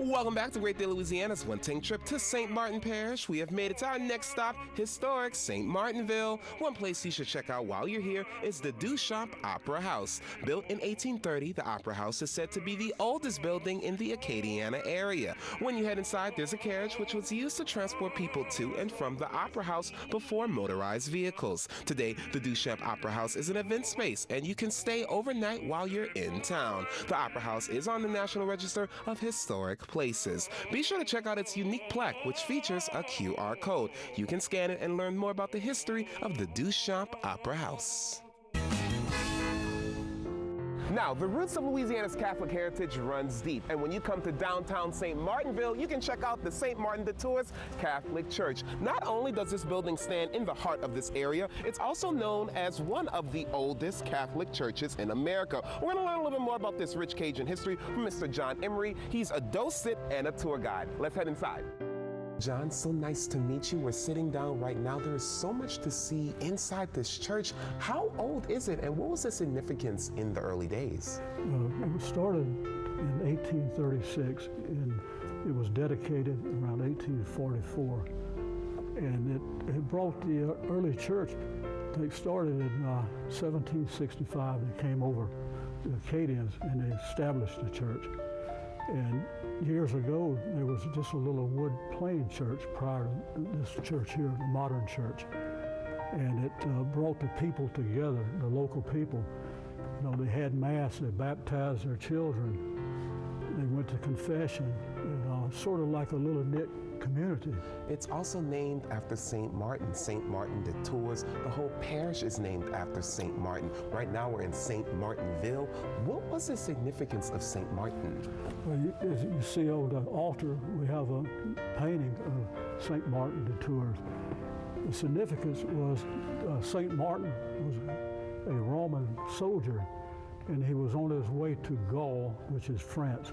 Welcome back to Great Day, Louisiana's one-tank trip to St. Martin Parish. We have made it to our next stop, historic St. Martinville. One place you should check out while you're here is the Duchamp Opera House. Built in 1830, the Opera House is said to be the oldest building in the Acadiana area. When you head inside, there's a carriage which was used to transport people to and from the Opera House before motorized vehicles. Today, the Duchamp Opera House is an event space, and you can stay overnight while you're in town. The Opera House is on the National Register of Historic Places. Be sure to check out its unique plaque, which features a QR code. You can scan it and learn more about the history of the Duchamp Opera House. Now, the roots of Louisiana's Catholic heritage runs deep, and when you come to downtown St. Martinville, you can check out the St. Martin de Tours Catholic Church. Not only does this building stand in the heart of this area, it's also known as one of the oldest Catholic churches in America. We're going to learn a little bit more about this rich Cajun history from Mr. John Emery. He's a docent and a tour guide. Let's head inside. John, so nice to meet you. We're sitting down right now. There is so much to see inside this church. How old is it, and what was the significance in the early days? It was started in 1836, and it was dedicated around 1844. And it brought the early church. They started in 1765. They came over, the Acadians, and they established the church. And years ago, there was just a little wood plain church prior to this church here, the modern church. And it brought the people together, the local people. You know, they had mass, they baptized their children, they went to confession, sort of like a little knit community. It's also named after St. Martin de Tours. The whole parish is named after St. Martin. Right now we're in St. Martinville. What was the significance of St. Martin? Well, as you see on the altar, we have a painting of St. Martin de Tours. The significance was St. Martin was a Roman soldier, and he was on his way to Gaul, which is France,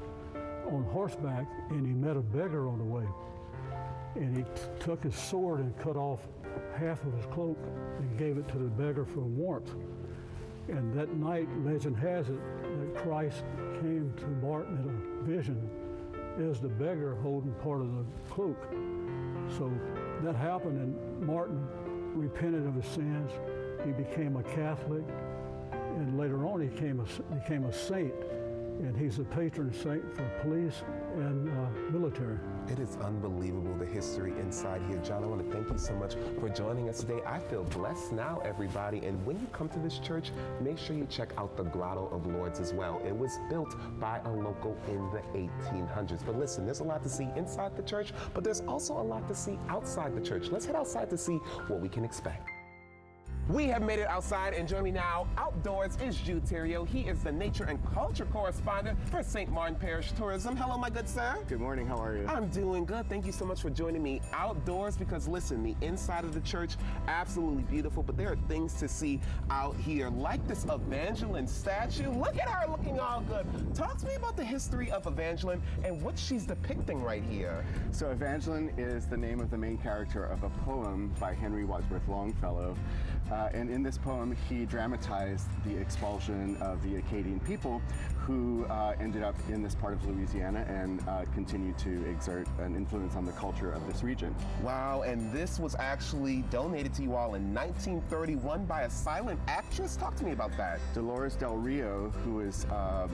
on horseback, and he met a beggar on the way. And he took his sword and cut off half of his cloak and gave it to the beggar for warmth. And that night, legend has it that Christ came to Martin in a vision as the beggar holding part of the cloak. So that happened, and Martin repented of his sins. He became a Catholic, and later on he became a saint. And he's a patron saint for police and military. It is unbelievable, the history inside here. John, I want to thank you so much for joining us today. I feel blessed now, everybody. And when you come to this church, make sure you check out the Grotto of Lourdes as well. It was built by a local in the 1800s. But listen, there's a lot to see inside the church, but there's also a lot to see outside the church. Let's head outside to see what we can expect. We have made it outside, and joining me now outdoors is Jude Theriault. He is the nature and culture correspondent for St. Martin Parish Tourism. Hello, my good sir. Good morning, how are you? I'm doing good. Thank you so much for joining me outdoors, because listen, the inside of the church, absolutely beautiful, but there are things to see out here, like this Evangeline statue. Look at her looking all good. Talk to me about the history of Evangeline and what she's depicting right here. So Evangeline is the name of the main character of a poem by Henry Wadsworth Longfellow. And in this poem, he dramatized the expulsion of the Acadian people who ended up in this part of Louisiana and continued to exert an influence on the culture of this region. Wow, and this was actually donated to you all in 1931 by a silent actress? Talk to me about that. Dolores Del Rio, who is a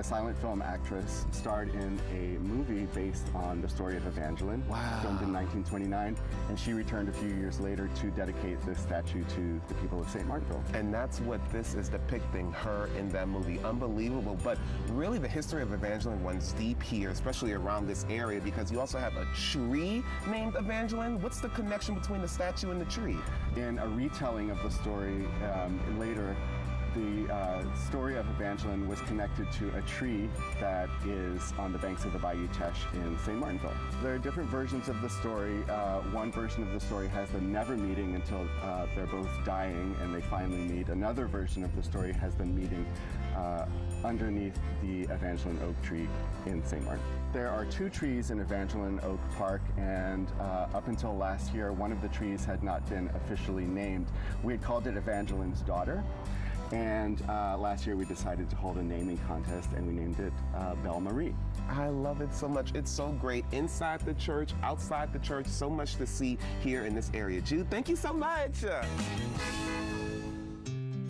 silent film actress, starred in a movie based on the story of Evangeline, filmed in 1929, and she returned a few years later to dedicate this statue to the people of St. Martinville. And that's what this is depicting, her in that movie. Unbelievable. But really the history of Evangeline runs deep here, especially around this area, because you also have a tree named Evangeline. What's the connection between the statue and the tree? In a retelling of the story later, the story of Evangeline was connected to a tree that is on the banks of the Bayou Teche in St. Martinville. There are different versions of the story. One version of the story has them never meeting until they're both dying and they finally meet. Another version of the story has them meeting underneath the Evangeline oak tree in St. Martin. There are two trees in Evangeline Oak Park, and up until last year, one of the trees had not been officially named. We had called it Evangeline's Daughter. And last year we decided to hold a naming contest, and we named it Belle Marie. I love it so much. It's so great inside the church, outside the church, so much to see here in this area. Jude, thank you so much.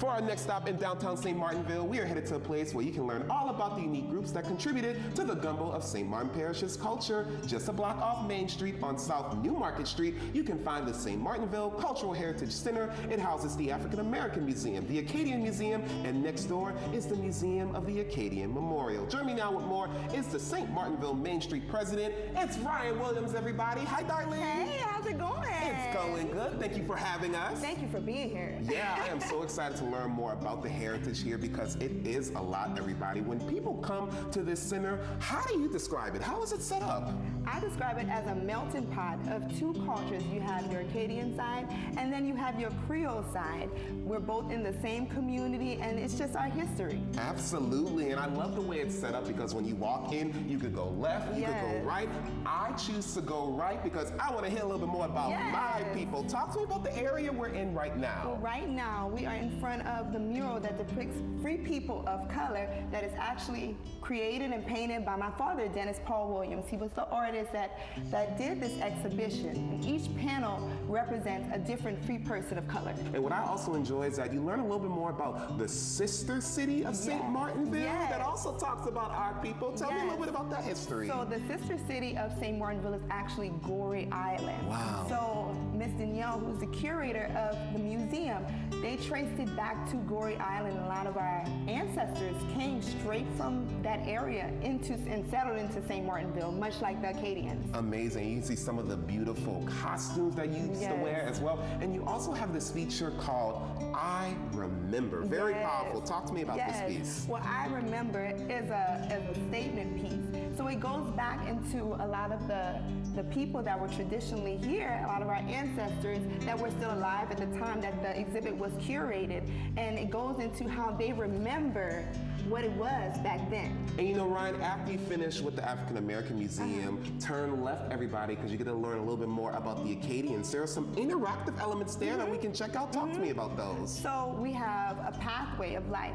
For our next stop in downtown St. Martinville, we are headed to a place where you can learn all about the unique groups that contributed to the gumbo of St. Martin Parish's culture. Just a block off Main Street on South Newmarket Street, you can find the St. Martinville Cultural Heritage Center. It houses the African American Museum, the Acadian Museum, and next door is the Museum of the Acadian Memorial. Join me now with more is the St. Martinville Main Street president. It's Ryan Williams, everybody. Hi, darling. Hey, how's it going? It's going good. Thank you for having us. Thank you for being here. Yeah, I am so excited to learn more about the heritage here because it is a lot, everybody. When people come to this center, how do you describe it? How is it set up? I describe it as a melting pot of two cultures. You have your Acadian side, and then you have your Creole side. We're both in the same community, and it's just our history. Absolutely, and I love the way it's set up because when you walk in, you could go left, you could go right. I choose to go right because I want to hear a little bit more about my people. Talk to me about the area we're in right now. Well, right now, we are in front of the mural that depicts free people of color that is actually created and painted by my father, Dennis Paul Williams. He was the artist that did this exhibition, and each panel represents a different free person of color. And what I also enjoy is that you learn a little bit more about the sister city of St. Martinville that also talks about our people. Tell me a little bit about that history. So the sister city of St. Martinville is actually Goree Island. Wow. So Miss Danielle, who's the curator of the museum, they traced it back to Goree Island. A lot of our ancestors came straight from that area and settled into St. Martinville, much like the Acadians. Amazing. You see some of the beautiful costumes that you used to wear as well. And you also have this feature called I Remember. Very powerful. Talk to me about this piece. Well, I Remember is a statement piece. So it goes back into a lot of the people that were traditionally here, a lot of our ancestors that were still alive at the time that the exhibit was curated. And it goes into how they remember what it was back then. And you know, Ryan, after you finish with the African American Museum, turn left, everybody, because you're going to learn a little bit more about the Acadians. There are some interactive elements there that we can check out. Talk to me about those. So we have a pathway of life.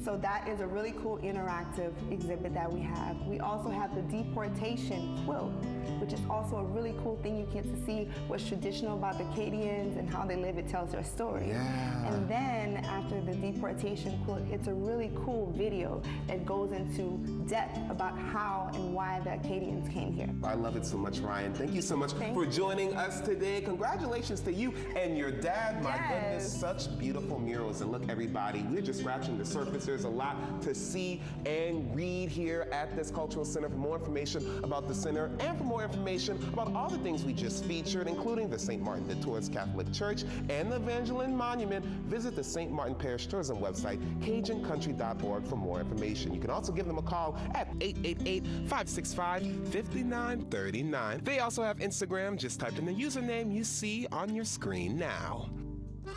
So that is a really cool interactive exhibit that we have. We also have the deportation quilt, which is also a really cool thing. You get to see what's traditional about the Acadians and how they live. It tells their story. Yeah. And then after the deportation quilt, it's a really cool video that goes into depth about how and why the Acadians came here. I love it so much, Ryan. Thank you so much for joining us today. Congratulations to you and your dad. My goodness, such beautiful murals. And look, everybody, we're just scratching the surface. There's a lot to see and read here at this cultural center. For more information about the center and for more information about all the things we just featured, including the St. Martin de Tours Catholic Church and the Evangeline Monument, visit the St. Martin Parish Tourism website, CajunCountry.org, for more information. You can also give them a call at 888-565-5939. They also have Instagram. Just type in the username you see on your screen now.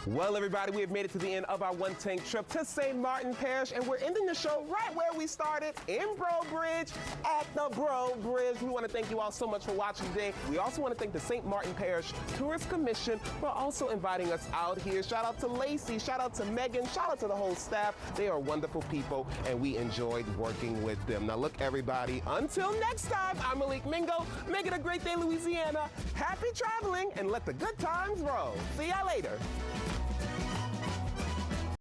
Well, everybody, we have made it to the end of our one-tank trip to St. Martin Parish, and we're ending the show right where we started, in Bro Bridge, at the Bro Bridge. We want to thank you all so much for watching today. We also want to thank the St. Martin Parish Tourist Commission for also inviting us out here. Shout out to Lacey, shout out to Megan, shout out to the whole staff. They are wonderful people, and we enjoyed working with them. Now, look, everybody, until next time, I'm Malik Mingo. Make it a great day, Louisiana. Happy traveling, and let the good times roll. See y'all later.